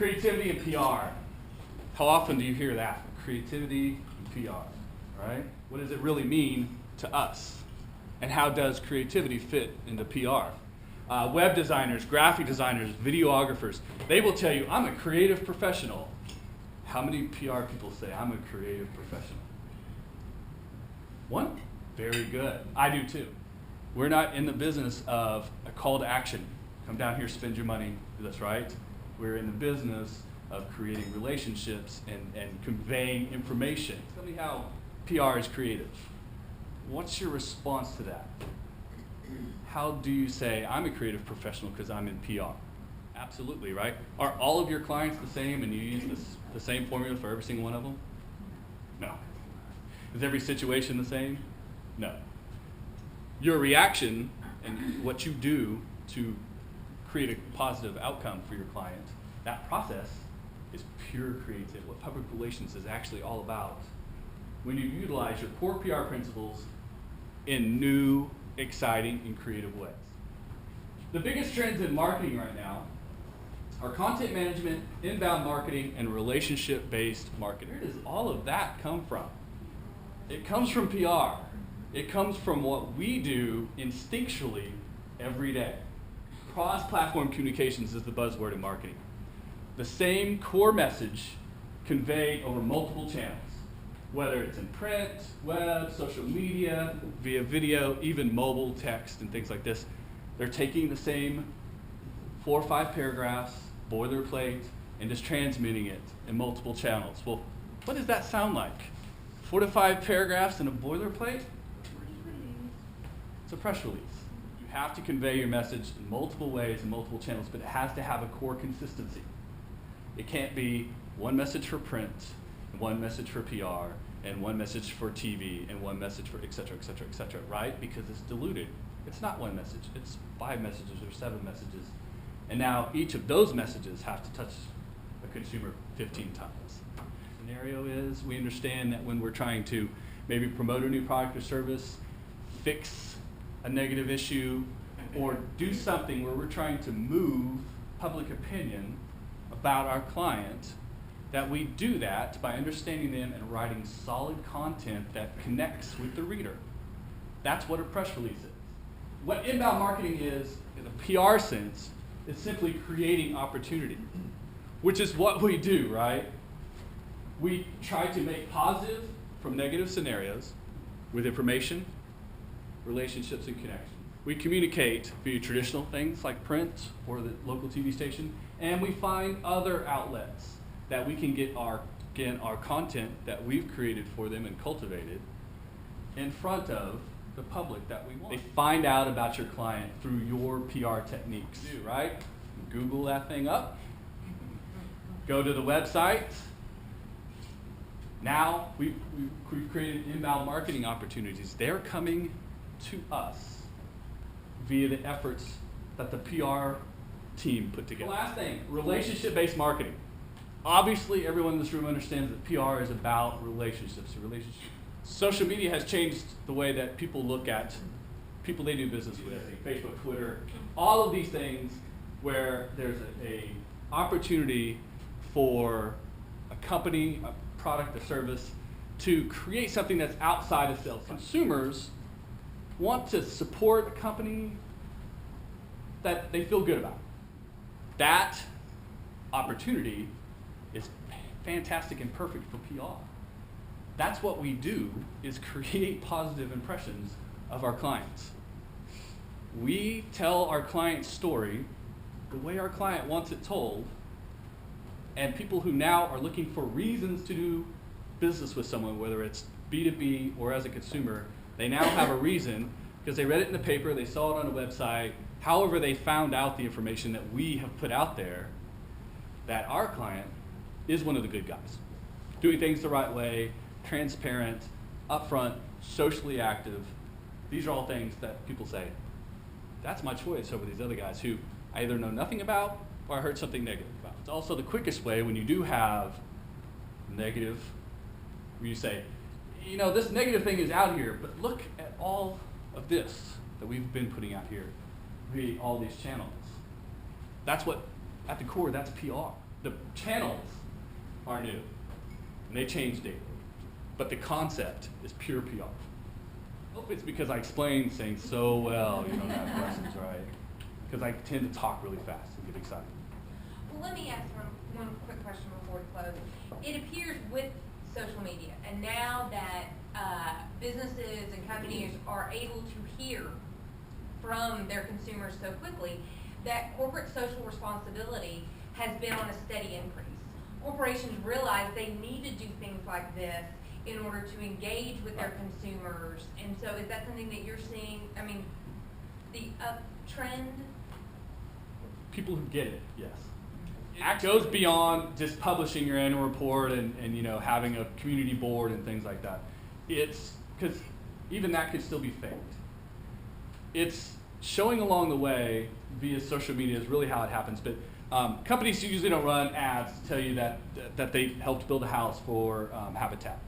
Creativity and PR. How often do you hear that? Creativity and PR, right? What does it really mean to us? And how does creativity fit into PR? Web designers, graphic designers, videographers, they will tell you, I'm a creative professional. How many PR people say, I'm a creative professional? One? Very good. I do too. We're not in the business of a call to action. Come down here, spend your money, do this, right? We're in the business of creating relationships and conveying information. Tell me how PR is creative. What's your response to that? How do you say, I'm a creative professional because I'm in PR? Absolutely, right? Are all of your clients the same and you use the same formula for every single one of them? No. Is every situation the same? No. Your reaction and what you do to create a positive outcome for your client, that process is pure creativity. What public relations is actually all about. When you utilize your core PR principles in new, exciting, and creative ways. The biggest trends in marketing right now are content management, inbound marketing, and relationship-based marketing. Where does all of that come from? It comes from PR. It comes from what we do instinctually every day. Cross-platform communications is the buzzword in marketing. The same core message conveyed over multiple channels, whether it's in print, web, social media, via video, even mobile text and things like this. They're taking the same 4 or 5 paragraphs, boilerplate, and just transmitting it in multiple channels. Well, what does that sound like? 4 to 5 paragraphs in a boilerplate? It's a press release. You have to convey your message in multiple ways and multiple channels, but it has to have a core consistency. It can't be one message for print, one message for PR, and one message for TV, and one message for et cetera, right? Because it's diluted. It's not one message, it's 5 messages or 7 messages. And now each of those messages have to touch a consumer 15 times. The scenario is, we understand that when we're trying to maybe promote a new product or service, fix a negative issue, or do something where we're trying to move public opinion about our client, that we do that by understanding them and writing solid content that connects with the reader. That's what a press release is. What inbound marketing is, in a PR sense, is simply creating opportunity, which is what we do, right? We try to make positive from negative scenarios with information, relationships, and connection. We communicate via traditional things like print or the local TV station, and we find other outlets that we can get our content that we've created for them and cultivated in front of the public that we want. They find out about your client through your PR techniques, right? Google that thing up, go to the website. Now we've created inbound marketing opportunities. They're coming to us via the efforts that the PR team put together. Last thing, relationship-based marketing. Obviously, everyone in this room understands that PR is about relationships. Social media has changed the way that people look at people they do business with, Facebook, Twitter, all of these things where there's a opportunity for a company, a product, a service to create something that's outside of sales. Consumers want to support a company that they feel good about. That opportunity is fantastic and perfect for PR. That's what we do, is create positive impressions of our clients. We tell our client's story the way our client wants it told, and people who now are looking for reasons to do business with someone, whether it's B2B or as a consumer, they now have a reason because they read it in the paper, they saw it on a website, however they found out the information that we have put out there, that our client is one of the good guys. Doing things the right way, transparent, upfront, socially active. These are all things that people say, that's my choice over these other guys who I either know nothing about or I heard something negative about. It's also the quickest way when you do have negative, where you say, you know, this negative thing is out here, but look at all of this that we've been putting out here via all these channels. That's what, at the core, that's PR. The channels are new, and they change daily. But the concept is pure PR. I hope it's because I explain things so well you don't have questions, right? Because I tend to talk really fast and get excited. Well, let me ask one quick question before we close. It appears with social media, and now that businesses and companies are able to hear from their consumers so quickly, that corporate social responsibility has been on a steady increase. Corporations realize they need to do things like this in order to engage with their consumers. And so is that something that you're seeing, I mean, the uptrend? People who get it, yes. It goes beyond just publishing your annual report and you know, having a community board and things like that. It's, because even that could still be faked. It's showing along the way via social media is really how it happens. But companies usually don't run ads to tell you that they helped build a house for Habitat.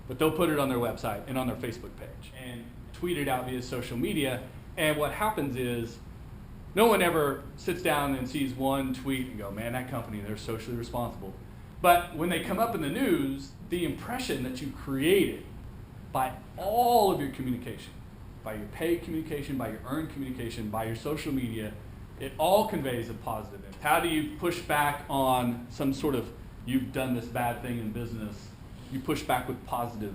But they'll put it on their website and on their Facebook page and tweet it out via social media. And what happens is no one ever sits down and sees one tweet and go, man, that company, they're socially responsible. But when they come up in the news, the impression that you created by all of your communication, by your paid communication, by your earned communication, by your social media, it all conveys a positive impact. How do you push back on some sort of, you've done this bad thing in business, you push back with positive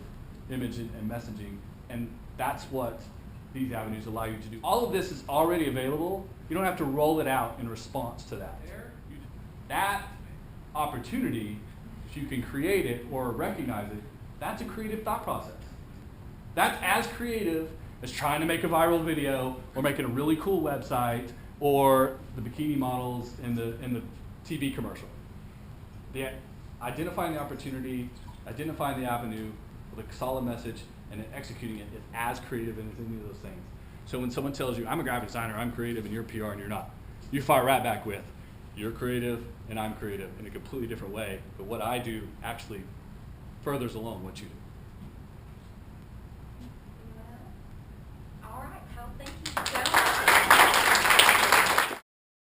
image and messaging, and that's what these avenues allow you to do. All of this is already available. You don't have to roll it out in response to that. That opportunity, if you can create it or recognize it, that's a creative thought process. That's as creative as trying to make a viral video or making a really cool website or the bikini models in the TV commercial. Identifying the opportunity, identifying the avenue with a solid message, and then executing it is as creative as any of those things. So when someone tells you, I'm a graphic designer, I'm creative, and you're PR and you're not, you fire right back with, you're creative and I'm creative in a completely different way, but what I do actually furthers along what you do.